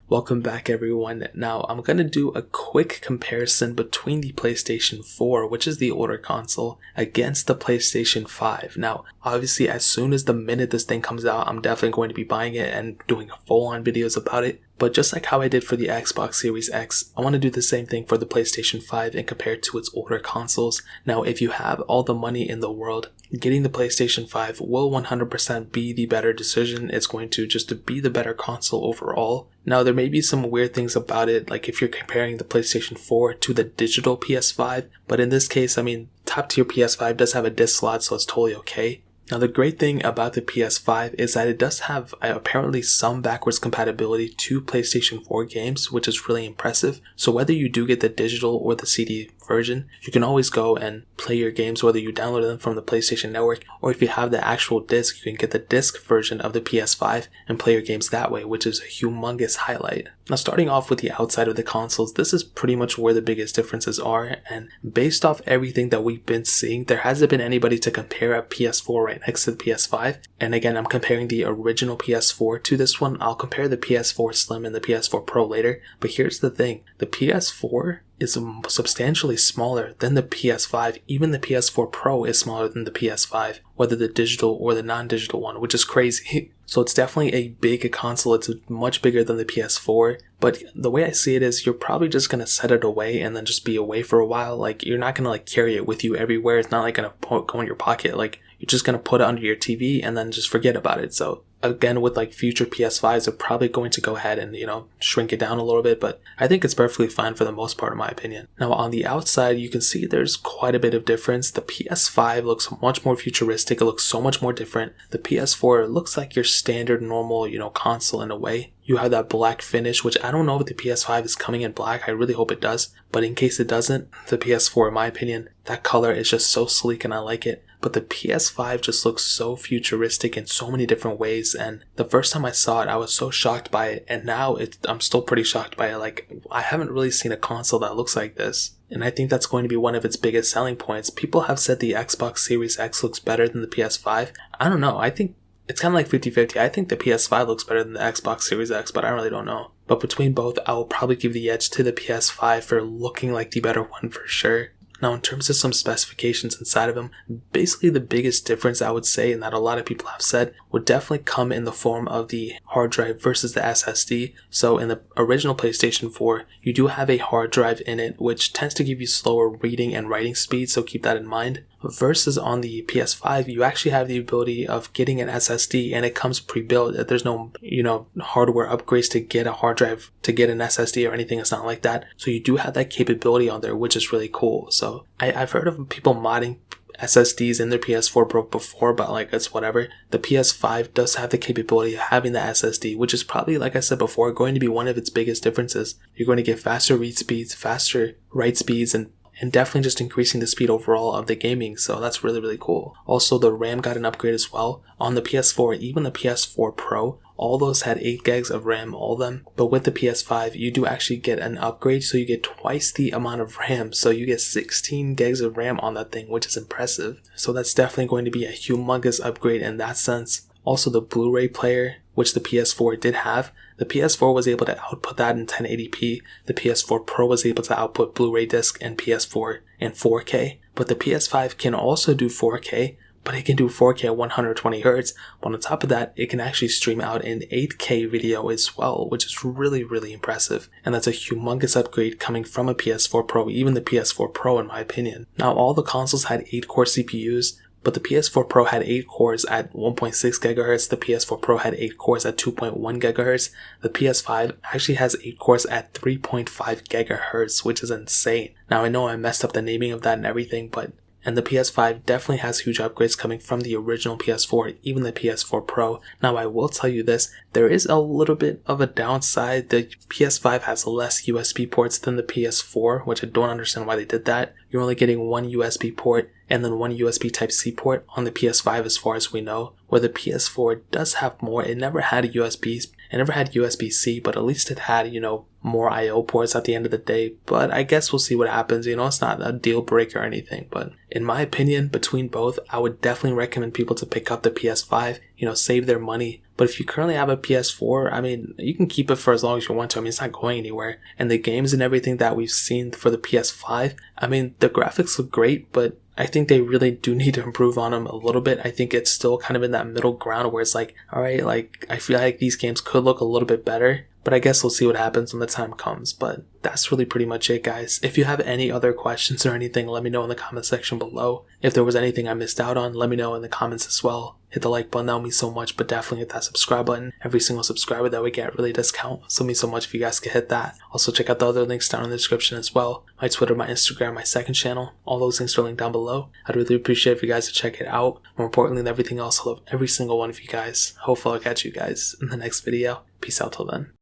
Welcome back everyone. Now I'm going to do a quick comparison between the PlayStation 4, which is the older console, against the PlayStation 5. Now obviously as soon as the minute this thing comes out, I'm definitely going to be buying it and doing full-on videos about it. But just like how I did for the Xbox Series X, I want to do the same thing for the PlayStation 5 and compare it to its older consoles. Now if you have all the money in the world, getting the PlayStation 5 will 100% be the better decision. It's going to just be the better console overall. Now there may be some weird things about it, like if you're comparing the PlayStation 4 to the digital PS5, but in this case, top tier PS5 does have a disc slot, so it's totally okay. Now the great thing about the PS5 is that it does have apparently some backwards compatibility to PlayStation 4 games, which is really impressive. So whether you do get the digital or the CD version, you can always go and play your games, whether you download them from the PlayStation Network, or if you have the actual disc, you can get the disc version of the PS5 and play your games that way, which is a humongous highlight. Now starting off with the outside of the consoles, this is pretty much where the biggest differences are, and based off everything that we've been seeing, there hasn't been anybody to compare a PS4 right next to the PS5. And again, I'm comparing the original PS4 to this one. I'll compare the PS4 Slim and the PS4 Pro later, but here's the thing, the PS4 is substantially smaller than the PS5. Even the PS4 Pro is smaller than the PS5, whether the digital or the non-digital one, which is crazy. So it's definitely a big console. It's much bigger than the PS4, but the way I see it is you're probably just going to set it away and then just be away for a while. Like you're not going to carry it with you everywhere. It's not like going to go in your pocket. Like you're just going to put it under your TV and then just forget about it. So again, with future PS5s, they're probably going to go ahead and, shrink it down a little bit, but I think it's perfectly fine for the most part in my opinion. Now on the outside, you can see there's quite a bit of difference. The PS5 looks much more futuristic. It looks so much more different. The PS4 looks like your standard normal, console in a way. You have that black finish, which I don't know if the PS5 is coming in black. I really hope it does. But in case it doesn't, the PS4, in my opinion, that color is just so sleek and I like it. But the PS5 just looks so futuristic in so many different ways. And the first time I saw it, I was so shocked by it. And now I'm still pretty shocked by it. Like, I haven't really seen a console that looks like this. And I think that's going to be one of its biggest selling points. People have said the Xbox Series X looks better than the PS5. I don't know. I think it's kind of like 50-50. I think the PS5 looks better than the Xbox Series X, but I really don't know. But between both, I will probably give the edge to the PS5 for looking like the better one for sure. Now in terms of some specifications inside of them, basically the biggest difference I would say, and that a lot of people have said, would definitely come in the form of the hard drive versus the SSD. So in the original PlayStation 4, you do have a hard drive in it, which tends to give you slower reading and writing speed, so keep that in mind. Versus on the PS5, you actually have the ability of getting an SSD and it comes pre-built. There's no, hardware upgrades to get a hard drive, to get an SSD or anything. It's not like that. So you do have that capability on there, which is really cool. So I've heard of people modding SSDs in their PS4 Pro before, but it's whatever. The PS5 does have the capability of having the SSD, which is probably, like I said before, going to be one of its biggest differences. You're going to get faster read speeds, faster write speeds, and definitely just increasing the speed overall of the gaming, so that's really, really cool. Also, the RAM got an upgrade as well. On the PS4, even the PS4 Pro, all those had 8 gigs of RAM, all of them. But with the PS5, you do actually get an upgrade, so you get twice the amount of RAM. So you get 16 gigs of RAM on that thing, which is impressive. So that's definitely going to be a humongous upgrade in that sense. Also, the Blu-ray player, which the PS4 did have, the PS4 was able to output that in 1080p. The PS4 Pro was able to output Blu-ray disc and PS4 in 4K. But the PS5 can also do 4K, but it can do 4K at 120 Hz. But on top of that, it can actually stream out in 8K video as well, which is really, really impressive. And that's a humongous upgrade coming from a PS4 Pro, even the PS4 Pro in my opinion. Now, all the consoles had 8-core CPUs, but the PS4 Pro had 8 cores at 1.6 GHz, the PS4 Pro had 8 cores at 2.1 GHz, the PS5 actually has 8 cores at 3.5 GHz, which is insane. Now I know I messed up the naming of that and everything, and the PS5 definitely has huge upgrades coming from the original PS4, even the PS4 Pro. Now I will tell you this, there is a little bit of a downside. The PS5 has less USB ports than the PS4, which I don't understand why they did that. You're only getting one USB port and then one USB Type-C port on the PS5 as far as we know, where the PS4 does have more. It never had USB-C, but at least it had, more I/O ports at the end of the day. But I guess we'll see what happens. It's not a deal breaker or anything, but in my opinion, between both, I would definitely recommend people to pick up the PS5, save their money, But if you currently have a PS4, I mean, you can keep it for as long as you want to. I mean, it's not going anywhere. And the games and everything that we've seen for the PS5, I mean, the graphics look great, but I think they really do need to improve on them a little bit. I think it's still kind of in that middle ground where it's like, alright, like, I feel like these games could look a little bit better, but I guess we'll see what happens when the time comes. But that's really pretty much it, guys. If you have any other questions or anything, let me know in the comment section below. If there was anything I missed out on, let me know in the comments as well. Hit the like button, that would mean so much, but definitely hit that subscribe button. Every single subscriber that we get really does count, so it means so much if you guys could hit that. Also, check out the other links down in the description as well. My Twitter, my Instagram, my second channel. All those links are linked down below. I'd really appreciate if you guys to check it out. More importantly than everything else, I love every single one of you guys. Hopefully I'll catch you guys in the next video. Peace out till then.